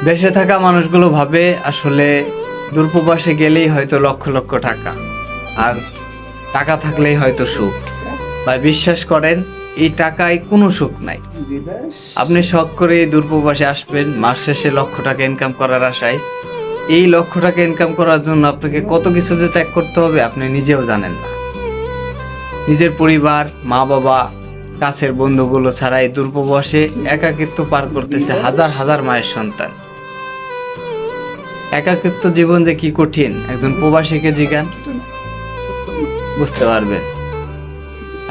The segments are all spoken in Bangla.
দেশে থাকা মানুষগুলো ভাবে আসলে দূরপ্রবাসে গেলেই হয়তো লক্ষ লক্ষ টাকা, আর টাকা থাকলেই হয়তো সুখ। ভাই বিশ্বাস করেন, এই টাকায় কোনো সুখ নাই। আপনি শখ করে এই দূরপ্রবাসে আসবেন মাস শেষে লক্ষ টাকা ইনকাম করার আশায়। এই লক্ষ টাকা ইনকাম করার জন্য আপনাকে কত কিছু যে ত্যাগ করতে হবে আপনি নিজেও জানেন না। নিজের পরিবার, মা বাবা, কাছের বন্ধুগুলো ছাড়া এই দূরপ্রবাসে একাকিত্ব পার করতেছে হাজার হাজার মায়ের সন্তান। একাকিত্ব জীবন যে কি কঠিন একজন প্রবাসীকে জিজ্ঞান, বুঝতে পারবেন।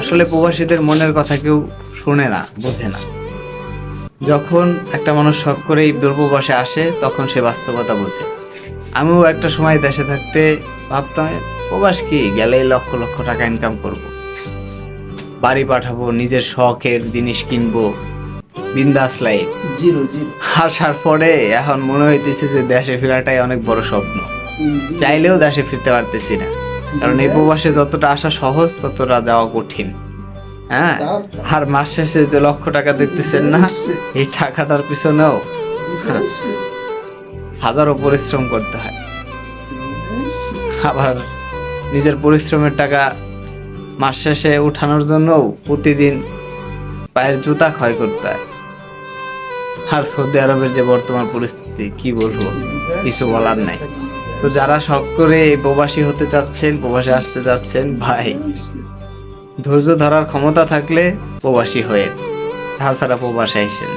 আসলে প্রবাসীদের মনের কথা কেউ শুনে না, বোঝে না। যখন একটা মানুষ শখ করে এই দূরপ্রবাসে আসে তখন সে বাস্তবতা বোঝে। আমিও একটা সময় দেশে থাকতে ভাবতাম প্রবাস কি, গেলেই লক্ষ লক্ষ টাকা ইনকাম করব, বাড়ি পাঠাবো, নিজের শখের জিনিস কিনবো, বিন্দাস লাইফ। আসার পরে এখন মনে হইতেছে যে দেশে ফেরাটাই অনেক বড় স্বপ্ন। চাইলেও দেশে ফিরতে পারতেছি না, কারণ এই প্রবাসে যতটা আসা সহজ ততটা যাওয়া কঠিন। হ্যাঁ, আর মাস শেষে যে লক্ষ টাকা দেখতেছেন না, এই টাকাটার পিছনেও হাজারো পরিশ্রম করতে হয়। আবার নিজের পরিশ্রমের টাকা মাস শেষে উঠানোর জন্যও প্রতিদিন পায়ের জুতা ক্ষয় করতে হয়। আর সৌদি আরবের যে বর্তমান পরিস্থিতি কি বলবো, কিছু বলার নাই। তো যারা শখ করে প্রবাসী হতে চাচ্ছেন, প্রবাসে আসতে চাচ্ছেন, ভাই ধৈর্য ধরার ক্ষমতা থাকলে প্রবাসী হয়ে, তাছাড়া প্রবাসে আইসেন।